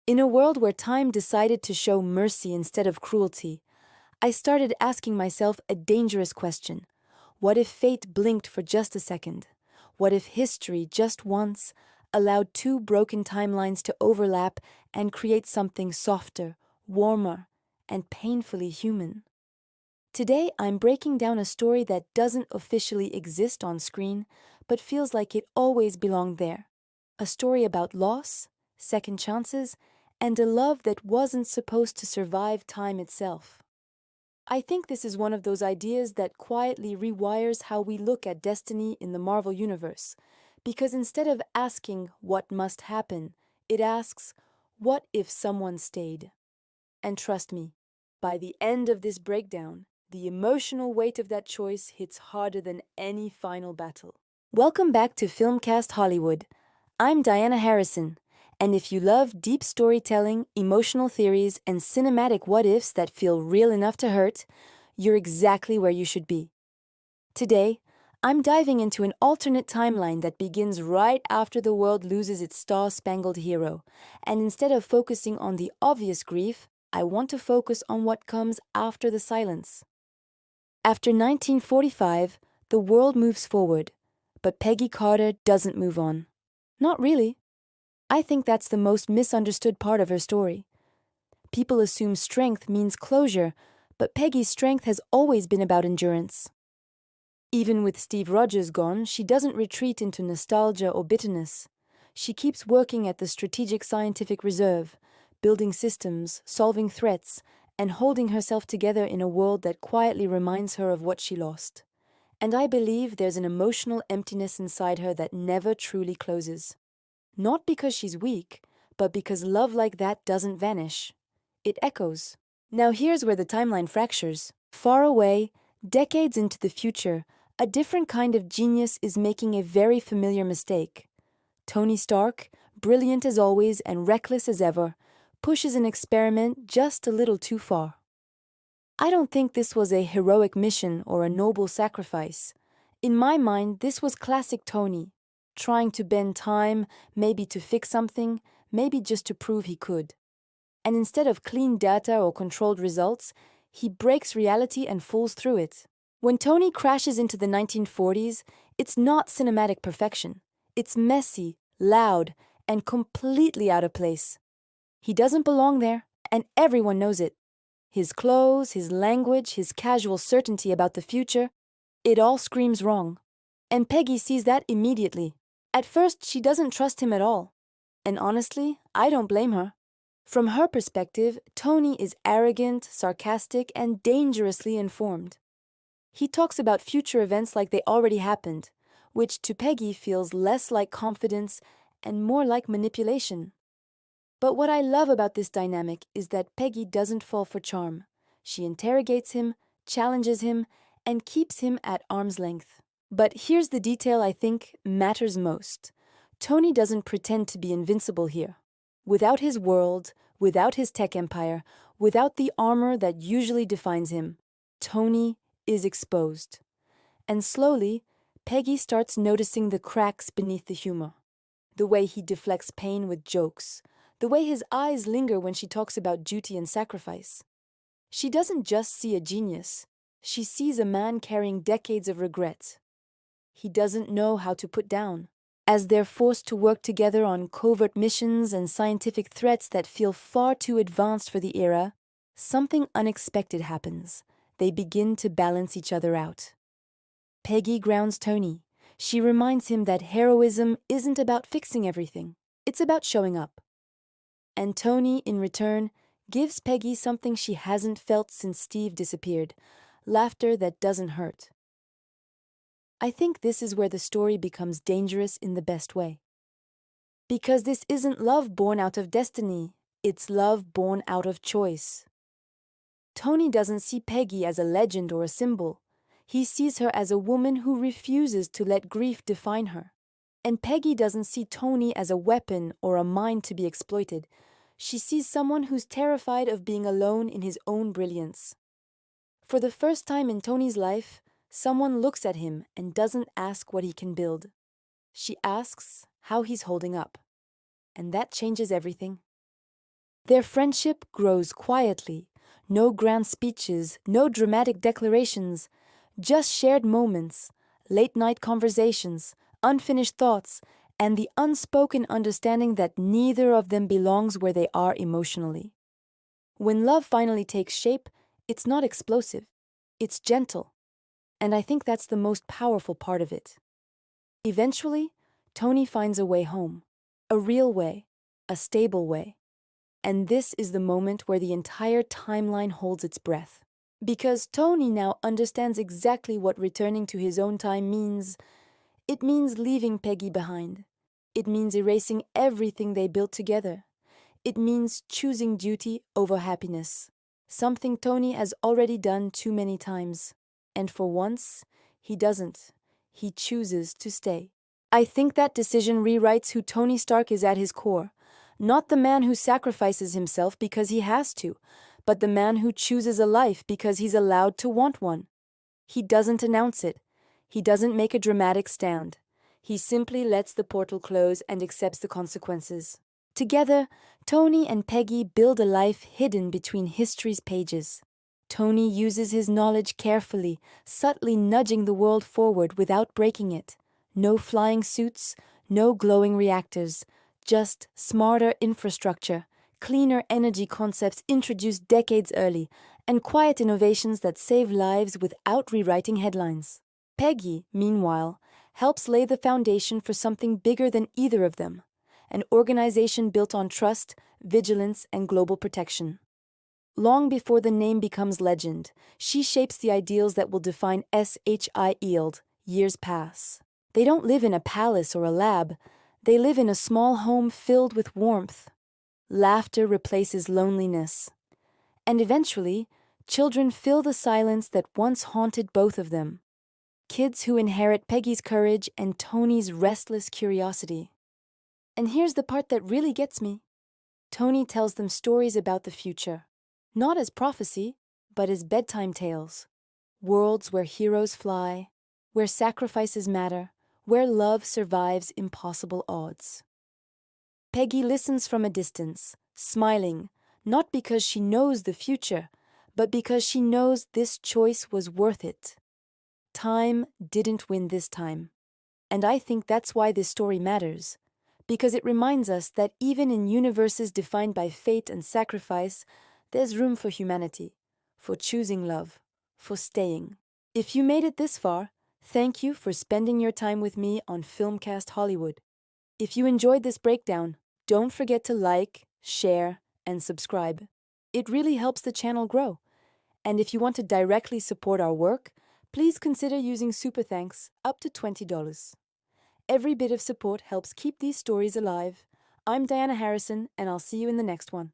In a world where time decided to show mercy instead of cruelty, I started asking myself a dangerous question. What if fate blinked for just a second? What if history, just once, allowed two broken timelines to overlap and create something softer, warmer, and painfully human? Today, I'm breaking down a story that doesn't officially exist on screen, but feels like it always belonged there. A story about loss, second chances, and a love that wasn't supposed to survive time itself. I think this is one of those ideas that quietly rewires how we look at destiny in the Marvel Universe, because instead of asking what must happen, it asks, what if someone stayed? And trust me, by the end of this breakdown, the emotional weight of that choice hits harder than any final battle. Welcome back to Filmcast Hollywood. I'm Diana Harrison, and if you love deep storytelling, emotional theories, and cinematic what-ifs that feel real enough to hurt, you're exactly where you should be. Today, I'm diving into an alternate timeline that begins right after the world loses its star-spangled hero, and instead of focusing on the obvious grief, I want to focus on what comes after the silence. After 1945, the world moves forward, but Peggy Carter doesn't move on. Not really. I think that's the most misunderstood part of her story. People assume strength means closure, but Peggy's strength has always been about endurance. Even with Steve Rogers gone, she doesn't retreat into nostalgia or bitterness. She keeps working at the Strategic Scientific Reserve, building systems, solving threats, and holding herself together in a world that quietly reminds her of what she lost. And I believe there's an emotional emptiness inside her that never truly closes. Not because she's weak, but because love like that doesn't vanish. It echoes. Now here's where the timeline fractures. Far away, decades into the future, a different kind of genius is making a very familiar mistake. Tony Stark, brilliant as always and reckless as ever, pushes an experiment just a little too far. I don't think this was a heroic mission or a noble sacrifice. In my mind, this was classic Tony, trying to bend time, maybe to fix something, maybe just to prove he could. And instead of clean data or controlled results, he breaks reality and falls through it. When Tony crashes into the 1940s, it's not cinematic perfection. It's messy, loud, and completely out of place. He doesn't belong there, and everyone knows it. His clothes, his language, his casual certainty about the future, it all screams wrong. And Peggy sees that immediately. At first, she doesn't trust him at all. And honestly, I don't blame her. From her perspective, Tony is arrogant, sarcastic, and dangerously informed. He talks about future events like they already happened, which to Peggy feels less like confidence and more like manipulation. But what I love about this dynamic is that Peggy doesn't fall for charm. She interrogates him, challenges him, and keeps him at arm's length. But here's the detail I think matters most. Tony doesn't pretend to be invincible here. Without his world, without his tech empire, without the armor that usually defines him, Tony is exposed. And slowly, Peggy starts noticing the cracks beneath the humor. The way he deflects pain with jokes, the way his eyes linger when she talks about duty and sacrifice. She doesn't just see a genius, she sees a man carrying decades of regret. He doesn't know how to put down. As they're forced to work together on covert missions and scientific threats that feel far too advanced for the era, something unexpected happens. They begin to balance each other out. Peggy grounds Tony. She reminds him that heroism isn't about fixing everything. It's about showing up. And Tony, in return, gives Peggy something she hasn't felt since Steve disappeared, laughter that doesn't hurt. I think this is where the story becomes dangerous in the best way. Because this isn't love born out of destiny, it's love born out of choice. Tony doesn't see Peggy as a legend or a symbol. He sees her as a woman who refuses to let grief define her. And Peggy doesn't see Tony as a weapon or a mind to be exploited. She sees someone who's terrified of being alone in his own brilliance. For the first time in Tony's life, someone looks at him and doesn't ask what he can build. She asks how he's holding up. And that changes everything. Their friendship grows quietly. No grand speeches, no dramatic declarations, just shared moments, late-night conversations, unfinished thoughts, and the unspoken understanding that neither of them belongs where they are emotionally. When love finally takes shape, it's not explosive, it's gentle, and I think that's the most powerful part of it. Eventually, Tony finds a way home, a real way, a stable way. And this is the moment where the entire timeline holds its breath. Because Tony now understands exactly what returning to his own time means. It means leaving Peggy behind. It means erasing everything they built together. It means choosing duty over happiness. Something Tony has already done too many times. And for once, he doesn't. He chooses to stay. I think that decision rewrites who Tony Stark is at his core. Not the man who sacrifices himself because he has to, but the man who chooses a life because he's allowed to want one. He doesn't announce it. He doesn't make a dramatic stand. He simply lets the portal close and accepts the consequences. Together, Tony and Peggy build a life hidden between history's pages. Tony uses his knowledge carefully, subtly nudging the world forward without breaking it. No flying suits, no glowing reactors, just smarter infrastructure, cleaner energy concepts introduced decades early, and quiet innovations that save lives without rewriting headlines. Peggy, meanwhile, helps lay the foundation for something bigger than either of them, an organization built on trust, vigilance, and global protection. Long before the name becomes legend, she shapes the ideals that will define SHIELD. Years pass. They don't live in a palace or a lab. They live in a small home filled with warmth. Laughter replaces loneliness. And eventually, children fill the silence that once haunted both of them. Kids who inherit Peggy's courage and Tony's restless curiosity. And here's the part that really gets me. Tony tells them stories about the future. Not as prophecy, but as bedtime tales. Worlds where heroes fly, where sacrifices matter, where love survives impossible odds. Peggy listens from a distance, smiling, not because she knows the future, but because she knows this choice was worth it. Time didn't win this time. And I think that's why this story matters, because it reminds us that even in universes defined by fate and sacrifice, there's room for humanity, for choosing love, for staying. If you made it this far, thank you for spending your time with me on Filmcast Hollywood. If you enjoyed this breakdown, don't forget to like, share, and subscribe. It really helps the channel grow. And if you want to directly support our work, please consider using Super Thanks up to $20. Every bit of support helps keep these stories alive. I'm Diana Harrison, and I'll see you in the next one.